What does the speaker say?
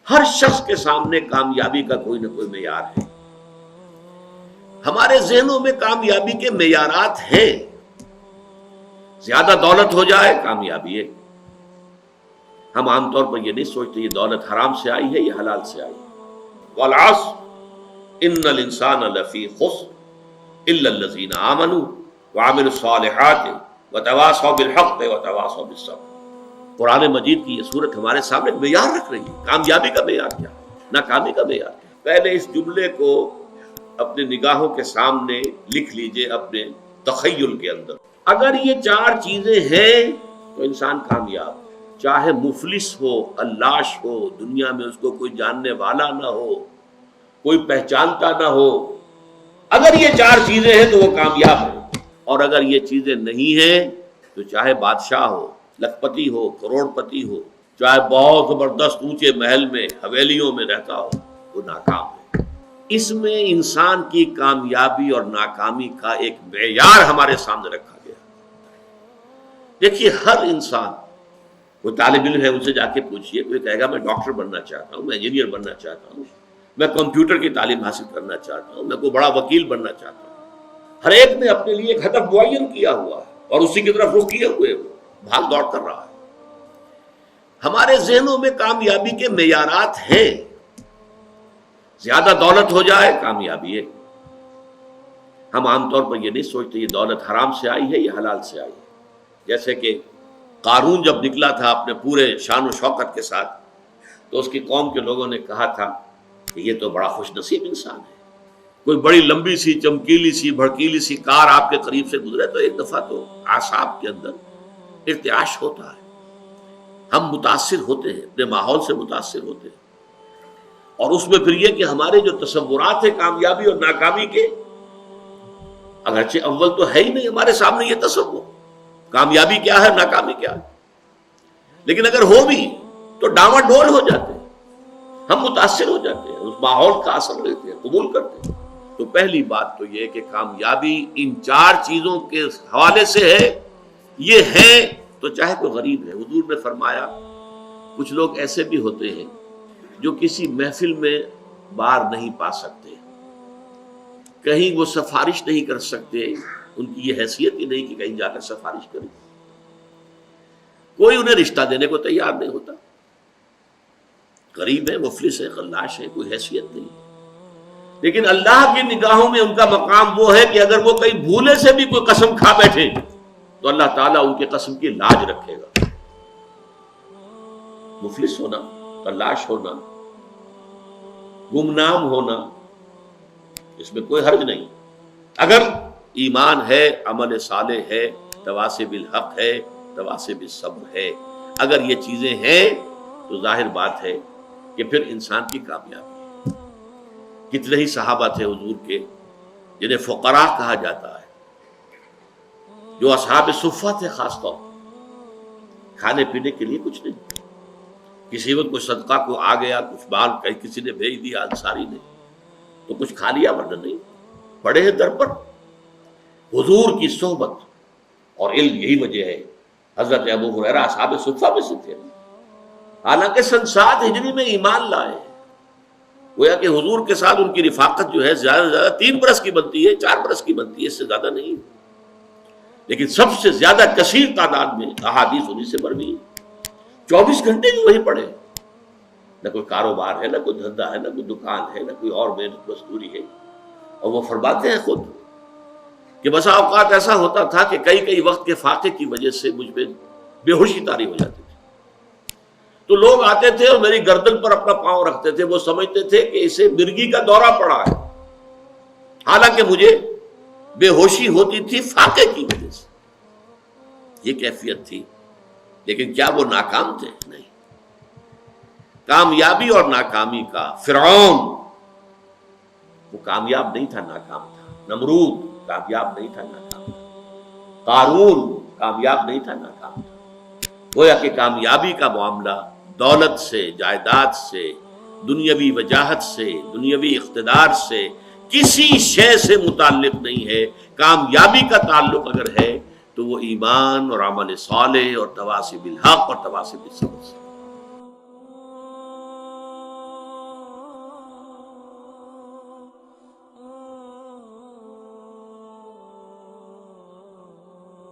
ہر شخص کے سامنے کامیابی کا کوئی نہ کوئی معیار ہے. ہمارے ذہنوں میں کامیابی کے معیارات ہیں. زیادہ دولت ہو جائے کامیابی ہے. ہم عام طور پر یہ نہیں سوچتے یہ دولت حرام سے آئی ہے یا حلال سے آئی ہے. والعصر ان الانسان لفی خسر الا الذین آمنوا وعملوا الصالحات وتواصوا بالحق وتواصوا بالصبر. قرآن مجید کی یہ صورت ہمارے سامنے معیار رکھ رہی ہے. کامیابی کا معیار کیا ہے, ناکامی کا معیار کیا ہے. پہلے اس جملے کو اپنے نگاہوں کے سامنے لکھ لیجئے, اپنے تخیل کے اندر. اگر یہ چار چیزیں ہیں تو انسان کامیاب, چاہے مفلس ہو, علاش ہو, دنیا میں اس کو کوئی جاننے والا نہ ہو, کوئی پہچانتا نہ ہو. اگر یہ چار چیزیں ہیں تو وہ کامیاب ہے. اور اگر یہ چیزیں نہیں ہیں تو چاہے بادشاہ ہو, لکھپتی ہو, کروڑ پتی ہو, چاہے بہت زبردست اونچے محل میں حویلیوں میں رہتا ہو, وہ ناکام ہے. اس میں انسان کی کامیابی اور ناکامی کا ایک معیار ہمارے سامنے رکھا گیا. دیکھیے ہر انسان, کوئی طالب علم ہے ان سے جا کے پوچھئے, کوئی کہے گا میں ڈاکٹر بننا چاہتا ہوں, میں انجینئر بننا چاہتا ہوں, میں کمپیوٹر کی تعلیم حاصل کرنا چاہتا ہوں, میں کوئی بڑا وکیل بننا چاہتا ہوں. ہر ایک نے اپنے لیے ایک ہدف معین کیا ہوا ہے اور اسی کی طرف رخ کیے ہوئے وہ بھاگ دوڑ کر رہا ہے. ہمارے ذہنوں میں کامیابی کے معیارات ہیں. زیادہ دولت ہو جائے کامیابی ہے. ہم عام طور پر یہ نہیں سوچتے یہ دولت حرام سے آئی ہے یا حلال سے آئی ہے. جیسے کہ قارون جب نکلا تھا اپنے پورے شان و شوکت کے ساتھ, تو اس کی قوم کے لوگوں نے کہا تھا کہ یہ تو بڑا خوش نصیب انسان ہے. کوئی بڑی لمبی سی, چمکیلی سی, بھڑکیلی سی کار آپ کے قریب سے گزرے تو ایک دفعہ تو اعصاب کے اندر ارتعاش ہوتا ہے. ہم متاثر ہوتے ہیں, اپنے ماحول سے متاثر ہوتے ہیں. اور اس میں پھر یہ کہ ہمارے جو تصورات ہیں کامیابی اور ناکامی کے, اگرچہ اول تو ہے ہی نہیں ہمارے سامنے یہ تصور کامیابی کیا ہے ناکامی کیا ہے, لیکن اگر ہو بھی تو ڈاواں ڈول ہو جاتے ہیں, ہم متاثر ہو جاتے ہیں, اس ماحول کا اثر لیتے ہیں, قبول کرتے ہیں. تو پہلی بات تو یہ کہ کامیابی ان چار چیزوں کے حوالے سے ہے. یہ ہے تو چاہے کوئی غریب ہے. حضور نے فرمایا کچھ لوگ ایسے بھی ہوتے ہیں جو کسی محفل میں بار نہیں پا سکتے, کہیں وہ سفارش نہیں کر سکتے, ان کی یہ حیثیت ہی نہیں کہ کہیں جا کر سفارش کریں. کوئی انہیں رشتہ دینے کو تیار نہیں ہوتا. غریب ہے, مفلس ہے, خلاش ہے, کوئی حیثیت نہیں. لیکن اللہ کی نگاہوں میں ان کا مقام وہ ہے کہ اگر وہ کہیں بھولے سے بھی کوئی قسم کھا بیٹھے تو اللہ تعالیٰ ان کے قسم کی لاج رکھے گا. مفلس ہونا, خلاش ہونا, گمنام ہونا, اس میں کوئی حرج نہیں. اگر ایمان ہے, عمل صالح ہے, تواصی بالحق ہے, تواصی بالصبر ہے, اگر یہ چیزیں ہیں تو ظاہر بات ہے کہ پھر انسان کی کامیابی. کتنے ہی صحابہ تھے حضور کے جنہیں فقراء کہا جاتا ہے, جو اصحاب صفہ تھے, خاص طور کھانے پینے کے لیے کچھ نہیں. کسی وقت کوئی صدقہ کو آ گیا, کچھ مال کسی نے بھیج دیا انصاری نے, تو کچھ کھا لیا, ورنہ نہیں. پڑے ہیں در پر. حضور کی صحبت اور علم یہی وجہ ہے. حضرت ابو ہریرہ اصحاب صفہ میں سے تھے, حالانکہ سن 7 ہجری میں ایمان لائے. گویا کہ حضور کے ساتھ ان کی رفاقت جو ہے زیادہ سے زیادہ 3 برس کی بنتی ہے, 4 برس کی بنتی ہے, اس سے زیادہ نہیں. لیکن سب سے زیادہ کثیر تعداد میں احادیث انہی سے مروی ہیں. 24 گھنٹے بھی وہی پڑے, نہ کوئی کاروبار ہے, نہ کوئی دھندا ہے, نہ کوئی دکان ہے, نہ کوئی اور محنت مزدوری ہے. اور وہ فرماتے ہیں خود کہ بسا اوقات ایسا ہوتا تھا کہ کئی وقت کے فاقے کی وجہ سے مجھ پہ بے ہوشی طاری ہو جاتی تھی. تو لوگ آتے تھے اور میری گردن پر اپنا پاؤں رکھتے تھے. وہ سمجھتے تھے کہ اسے مرگی کا دورہ پڑا ہے, حالانکہ مجھے بے ہوشی ہوتی تھی فاقے کی وجہ سے. یہ کیفیت تھی. لیکن کیا وہ ناکام تھے؟ نہیں. کامیابی اور ناکامی کا فرعون وہ کامیاب نہیں تھا, ناکام تھا. نمرود کامیاب نہیں تھا, ناکام تھا. قارون کامیاب نہیں تھا, ناکام تھا. گویا کہ کامیابی کا معاملہ دولت سے, جائیداد سے, دنیاوی وجاہت سے, دنیاوی اقتدار سے, کسی شے سے متعلق نہیں ہے. کامیابی کا تعلق اگر ہے تو وہ ایمان اور عمل صالح اور تواصی بالحق اور تواصی بالصبر سے.